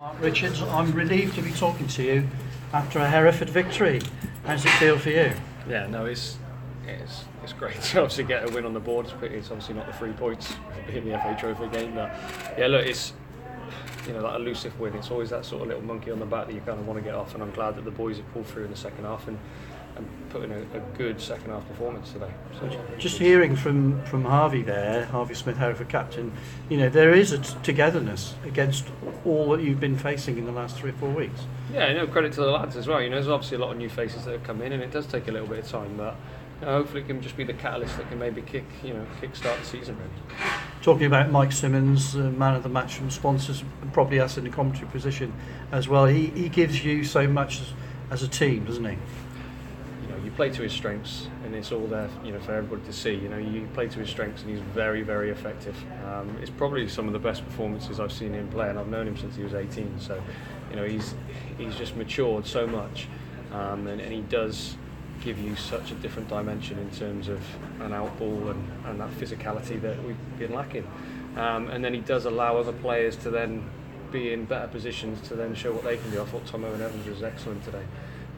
Mark Richards, I'm relieved to be talking to you after a Hereford victory. How does it feel for you? Yeah, no, it's great to obviously get a win on the board. It's obviously not the 3 points in the FA Trophy game, but yeah, look, it's that elusive win. It's always that sort of little monkey on the back that you kind of want to get off, and I'm glad that the boys have pulled through in the second half and put in a good second half performance today. So, just hearing from Harvey there, Harvey Smith, Hereford captain, there is a togetherness against all that you've been facing in the last 3 or 4 weeks. Yeah, credit to the lads as well. There's obviously a lot of new faces that have come in, and it does take a little bit of time, but hopefully it can just be the catalyst that can maybe kick-start the season really. Talking about Mike Simmons, man of the match from sponsors, and probably us in the commentary position as well. He gives you so much as a team, doesn't he? You play to his strengths, and it's all there, for everybody to see. You play to his strengths, and he's very, very effective. It's probably some of the best performances I've seen him play, and I've known him since he was 18. So, he's just matured so much, and he does give you such a different dimension in terms of an outball and that physicality that we've been lacking. And then he does allow other players to then be in better positions to then show what they can do. I thought Tom Owen-Evans was excellent today.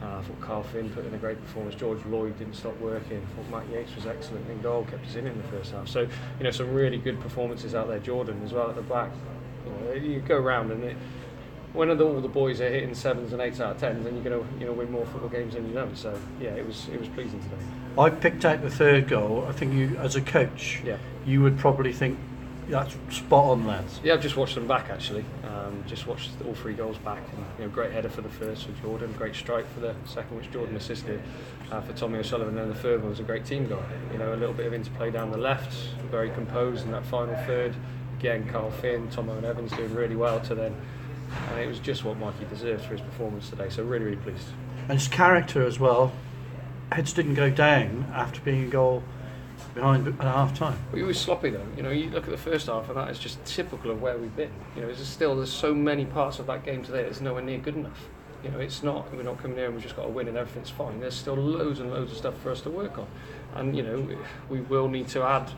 I thought Carl Finn put in a great performance. George Lloyd didn't stop working. I thought Matt Yates was excellent in goal, kept us in the first half. So, some really good performances out there. Jordan as well at the back. You go around and when all the boys are hitting 7s and 8s out of 10s, then you're going to win more football games than you know. So, yeah, it was pleasing today. I picked out the third goal. I think you, as a coach, you would probably think that's spot on, lads. Yeah, I've just watched them back actually. Just watched all 3 goals back, and great header for the first for Jordan, great strike for the second, which Jordan assisted for Tommy O'Sullivan, and then the third one was a great team goal. A little bit of interplay down the left, very composed in that final third. Again, Carl Finn, Tom Owen-Evans doing really well to then, and it was just what Mikey deserved for his performance today. So really, really pleased. And his character as well. Heads didn't go down after being a goal behind at half time. Well, he was sloppy though. You look at the first half, and that is just typical of where we've been. There's so many parts of that game today that's nowhere near good enough. It's not. We're not coming here and we've just got to win and everything's fine. There's still loads and loads of stuff for us to work on, and we will need to add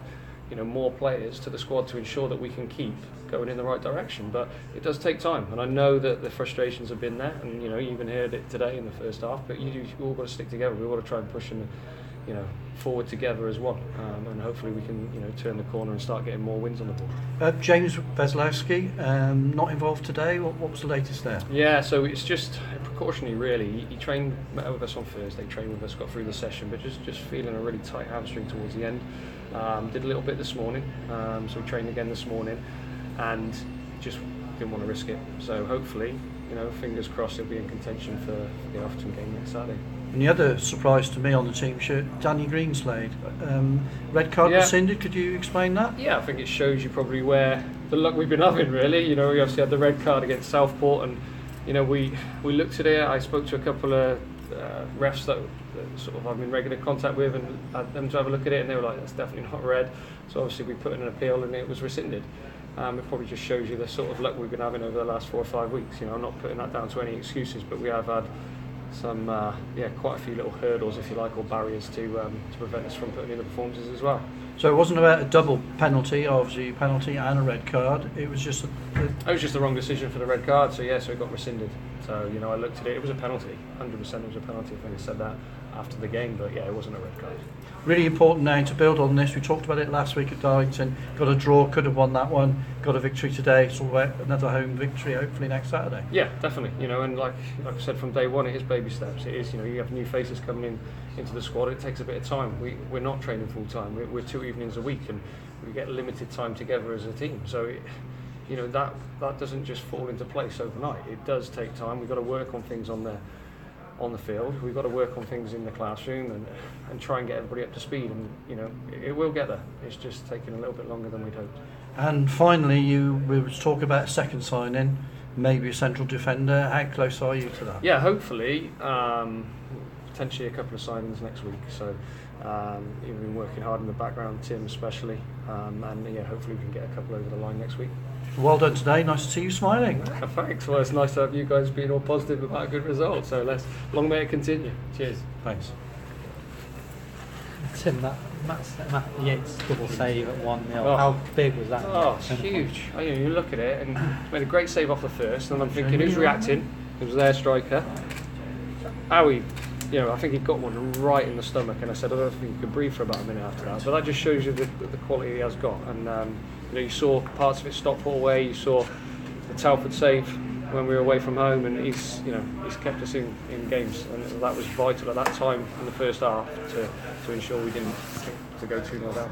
more players to the squad to ensure that we can keep going in the right direction. But it does take time, and I know that the frustrations have been there, and you even heard it today in the first half. But you all got to stick together. We've got to try and push and forward together as one, and hopefully we can turn the corner and start getting more wins on the board. James Veslowski, not involved today. What was the latest there? Yeah, so it's just precautionary really. He trained with us on Thursday, trained with us, got through the session, but just feeling a really tight hamstring towards the end. Did a little bit this morning, so we trained again this morning, and just didn't want to risk it. So hopefully, fingers crossed, he'll be in contention for the Overton game next Saturday. And the other surprise to me on the team shirt, Danny Greenslade, red card rescinded. Could you explain that? Yeah, I think it shows you probably where the luck we've been having really. We obviously had the red card against Southport, and we looked at it. I spoke to a couple of refs that sort of I'm in regular contact with, and had them to have a look at it, and they were like, that's definitely not red. So obviously we put in an appeal and it was rescinded. It probably just shows you the sort of luck we've been having over the last 4 or 5 weeks. I'm not putting that down to any excuses, but we have had some quite a few little hurdles, if you like, or barriers to prevent us from putting in the performances as well. So it wasn't about a double penalty, obviously penalty and a red card. It was just it was just the wrong decision for the red card. So so it got rescinded. So I looked at it. It was a penalty. 100% it was a penalty. I think I said that after the game, but it wasn't a red card. Really important now to build on this. We talked about it last week at Darlington. Got a draw, could have won that one. Got a victory today. It's all about another home victory, hopefully next Saturday. Yeah, definitely. And like I said from day one, it is baby steps. It is. You have new faces coming into the squad. It takes a bit of time. We're not training full time. We're 2 evenings a week, and we get limited time together as a team. So that doesn't just fall into place overnight. It does take time. We've got to work on things on the field. We've got to work on things in the classroom and try and get everybody up to speed, and it will get there. It's just taking a little bit longer than we'd hoped. And finally, we was talking about a second sign-in, maybe a central defender. How close are you to that? Yeah, hopefully, potentially a couple of signings next week. So we've been working hard in the background, Tim especially, and hopefully we can get a couple over the line next week. Well done today. Nice to see you smiling. Thanks. Well, it's nice to have you guys being all positive about a good result. So long may it continue. Cheers. Thanks. Tim, that Matt Yates double save at 1-0. Oh. How big was that? Oh, it's huge. You look at it and made a great save off the first, and I'm thinking, who's reacting? It was their striker. Howie, I think he got one right in the stomach, and I said, I don't think he could breathe for about a minute after that. But that just shows you the quality he has got. And you saw parts of it Stockport away. You saw the Telford save when we were away from home, and he's kept us in games, and that was vital at that time in the first half to ensure we didn't to go 2-0 down.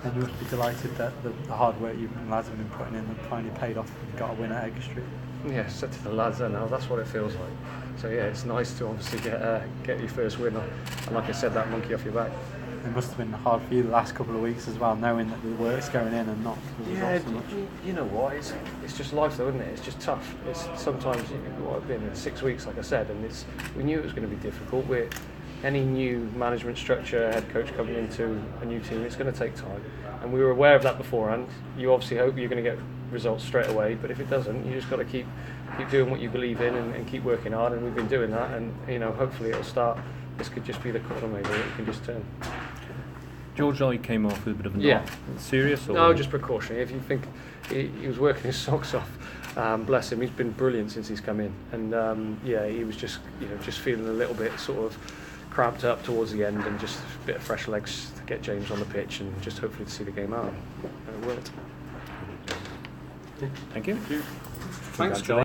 And you must be delighted that the hard work you lads have been putting in finally paid off and got a win at Egger Street. Yeah, said to the lads there now, that's what it feels like. So yeah, it's nice to obviously get your first win, and like I said, that monkey off your back. It must have been hard for you the last couple of weeks as well, knowing that the work's going in and not the results so much. You know what? It's just life, though, isn't it? It's just tough. It's sometimes I've been in 6 weeks, like I said, and we knew it was going to be difficult. Any new management structure, head coach coming into a new team, it's going to take time, and we were aware of that beforehand. You obviously hope you're going to get results straight away, but if it doesn't, you just got to keep doing what you believe in and keep working hard. And we've been doing that, and hopefully it'll start. This could just be the corner, maybe it can just turn. George Lloyd came off with a bit of a knock. Serious? Or? No, just precautionary. If you think he was working his socks off, bless him, he's been brilliant since he's come in, and he was just feeling a little bit sort of cramped up towards the end, and just a bit of fresh legs to get James on the pitch and just hopefully to see the game out. And it will. Thank you. Thanks, John.